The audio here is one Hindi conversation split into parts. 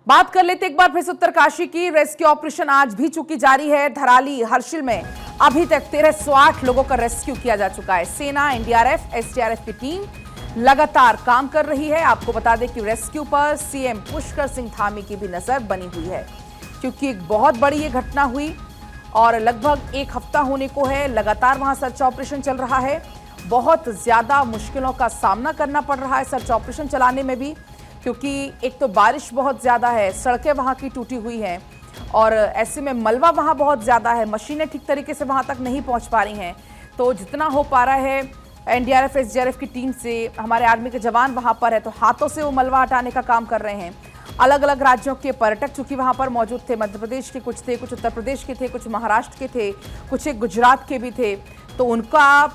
बात कर लेते एक बार फिर से उत्तरकाशी की। रेस्क्यू ऑपरेशन आज भी चूंकि जारी है। धराली हर्षिल में अभी तक 1308 लोगों का रेस्क्यू किया जा चुका है। सेना, एनडीआरएफ, एसडीआरएफ की टीम लगातार काम कर रही है। आपको बता दें कि रेस्क्यू पर सीएम पुष्कर सिंह धामी की भी नजर बनी हुई है, क्योंकि एक बहुत बड़ी ये घटना हुई और लगभग एक हफ्ता होने को है। लगातार वहां सर्च ऑपरेशन चल रहा है। बहुत ज्यादा मुश्किलों का सामना करना पड़ रहा है सर्च ऑपरेशन चलाने में भी, क्योंकि एक तो बारिश बहुत ज्यादा है, सड़कें वहां की टूटी हुई हैं और ऐसे में मलबा वहां बहुत ज्यादा है। मशीनें ठीक तरीके से वहां तक नहीं पहुंच पा रही हैं। तो जितना हो पा रहा है एनडीआरएफ, एसडीआरएफ की टीम से, हमारे आर्मी के जवान वहां पर है तो हाथों से वो मलबा हटाने का काम कर रहे हैं। अलग अलग राज्यों के पर्यटक चूंकि वहां पर मौजूद थे, मध्य प्रदेश के कुछ थे, कुछ उत्तर प्रदेश के थे, कुछ महाराष्ट्र के थे, कुछ एक गुजरात के भी थे। तो उनका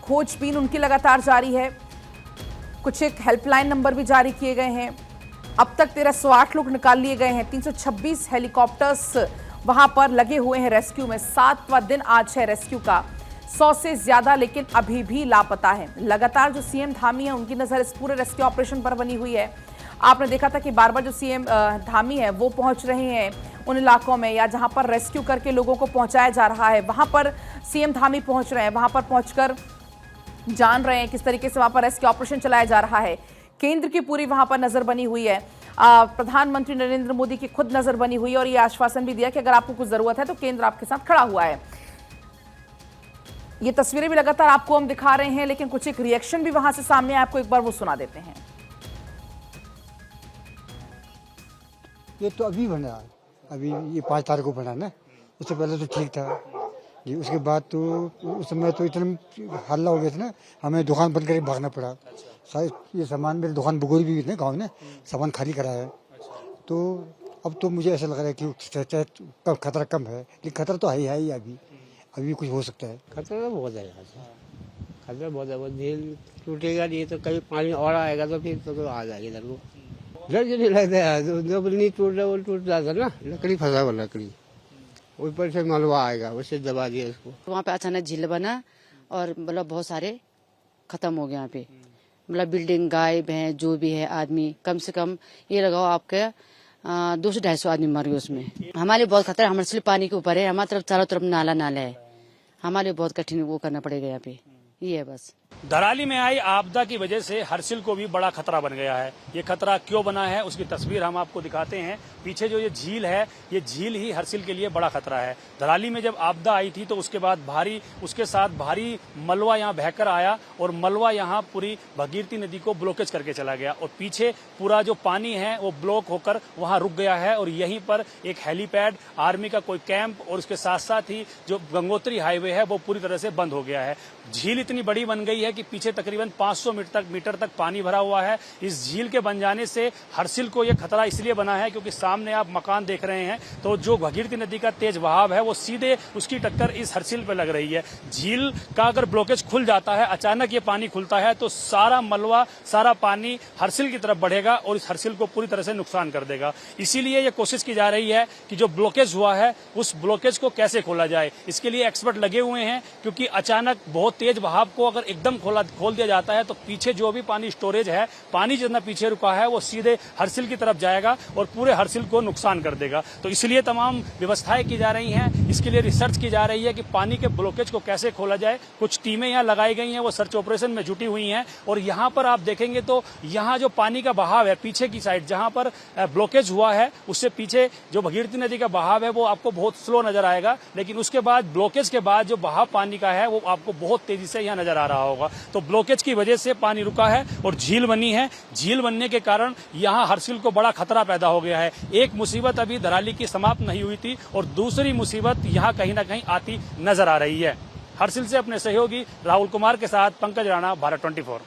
खोजबीन उनकी लगातार जारी है। कुछ एक हेल्पलाइन नंबर भी जारी किए गए हैं। अब तक 1308 लोग निकाल लिए गए हैं। 326 हेलीकॉप्टर्स वहां पर लगे हुए हैं रेस्क्यू में। 7वां दिन आज है रेस्क्यू का। 100 से ज्यादा लेकिन अभी भी लापता है। लगातार जो सीएम धामी है उनकी नजर इस पूरे रेस्क्यू ऑपरेशन पर बनी हुई है। आपने देखा था कि बार बार जो सीएम धामी है वो पहुंच रहे हैं उन इलाकों में, या जहां पर रेस्क्यू करके लोगों को पहुंचाया जा रहा है वहां पर सीएम धामी पहुंच रहे हैं। वहां पर पहुंचकर जान रहे हैं किस तरीके से वहां पर रेस्क्यू ऑपरेशन चलाया जा रहा है। केंद्र की पूरी वहां पर नजर बनी हुई है। प्रधानमंत्री नरेंद्र मोदी की खुद नजर बनी हुई है और ये आश्वासन भी दिया कि अगर आपको कुछ जरूरत है तो केंद्र आपके साथ खड़ा हुआ है। ये तस्वीरें भी लगातार आपको हम दिखा रहे हैं, लेकिन कुछ एक रिएक्शन भी वहां से सामने आए, आपको एक बार वो सुना देते हैं। ये तो अभी बना, अभी ये 5 तारीख को बना ना, उससे पहले तो ठीक था जी। उसके बाद तो उस समय तो इतना हल्ला हो गया था ना, हमें दुकान बंद करके भागना पड़ा। शायद ये सामान मेरी दुकान बुगोरी भी ना गाँव ने सामान खाली कराया है। तो अब तो मुझे ऐसा लग रहा है कि खतरा कम है, लेकिन खतरा तो है ही अभी कुछ हो सकता है। खतरा तो बहुत है यहाँ से, खतरा बहुत है। वो झील टूटेगा नहीं तो कभी पानी और आएगा तो फिर तो आ जाएगी इधर को। डर जो नहीं लगता है, जो नहीं टूट रहा वो टूट जाता ना, लकड़ी फंसा हुआ लकड़ी, ऊपर से मलबा आएगा उससे दबा दिया इसको। वहाँ पे अचानक झील बना और मतलब बहुत सारे खत्म हो गए यहाँ पे। मतलब बिल्डिंग, गाय भैंस जो भी है, आदमी कम से कम ये लगाओ आपके 200 से 250 आदमी मर गए उसमें। हमारे बहुत खतरा है, हमारे सिर्फ पानी के ऊपर है, हमारी तरफ चारों तरफ नाला है। हमारे बहुत कठिन वो करना पड़ेगा यहाँ पे, ये है बस। धराली में आई आपदा की वजह से हर्षिल को भी बड़ा खतरा बन गया है। ये खतरा क्यों बना है उसकी तस्वीर हम आपको दिखाते हैं। पीछे जो ये झील है, ये झील ही हर्षिल के लिए बड़ा खतरा है। धराली में जब आपदा आई थी तो उसके बाद उसके साथ भारी मलबा यहाँ बहकर आया और मलबा यहाँ पूरी भगीरथी नदी को ब्लॉकेज करके चला गया और पीछे पूरा जो पानी है वो ब्लॉक होकर वहां रुक गया है। और यहीं पर एक हेलीपैड, आर्मी का कोई कैंप और उसके साथ साथ ही जो गंगोत्री हाईवे है वो पूरी तरह से बंद हो गया है। झील इतनी बड़ी बन गई है कि पीछे तकरीबन 500 मीटर तक पानी भरा हुआ है। इस झील के बन जाने से हर्षिल को यह खतरा इसलिए बना है क्योंकि सामने आप मकान देख रहे हैं तो जो भगीरथी नदी का तेज बहाव है वो सीधे उसकी टक्कर इस हर्षिल पे लग रही है। झील का अगर ब्लॉकेज खुल जाता है, अचानक ये पानी खुलता है तो सारा मलबा, सारा पानी हर्षिल की तरफ बढ़ेगा और इस हर्षिल को पूरी तरह से नुकसान कर देगा। इसीलिए ये कोशिश की जा रही है कि जो ब्लॉकेज हुआ है उस ब्लॉकेज को कैसे खोला जाए। इसके लिए एक्सपर्ट लगे हुए हैं, क्योंकि अचानक बहुत तेज बहाव को अगर एकदम खोल दिया जाता है तो पीछे जो भी पानी स्टोरेज है, पानी जितना पीछे रुका है वो सीधे हर्षिल की तरफ जाएगा और पूरे हर्षिल को नुकसान कर देगा। तो इसलिए तमाम व्यवस्थाएं की जा रही हैं। इसके लिए रिसर्च की जा रही है कि पानी के ब्लॉकेज को कैसे खोला जाए। कुछ टीमें यहाँ लगाई गई हैं, वो सर्च ऑपरेशन में जुटी हुई हैं और यहाँ पर आप देखेंगे तो यहाँ जो पानी का बहाव है पीछे की साइड जहाँ पर ब्लॉकेज हुआ है उससे पीछे जो भगीरथी नदी का बहाव है वो आपको बहुत स्लो नजर आएगा, लेकिन उसके बाद ब्लॉकेज के बाद जो बहाव पानी का है वो आपको बहुत तेजी से यहाँ नजर आ रहा होगा। तो ब्लॉकेज की वजह से पानी रुका है और झील बनी है। झील बनने के कारण यहाँ हर्षिल को बड़ा खतरा पैदा हो गया है। एक मुसीबत अभी धराली की समाप्त नहीं हुई थी और दूसरी मुसीबत यहाँ कहीं ना कहीं आती नजर आ रही है। हर्षिल से अपने सहयोगी राहुल कुमार के साथ पंकज राणा, भारत 24।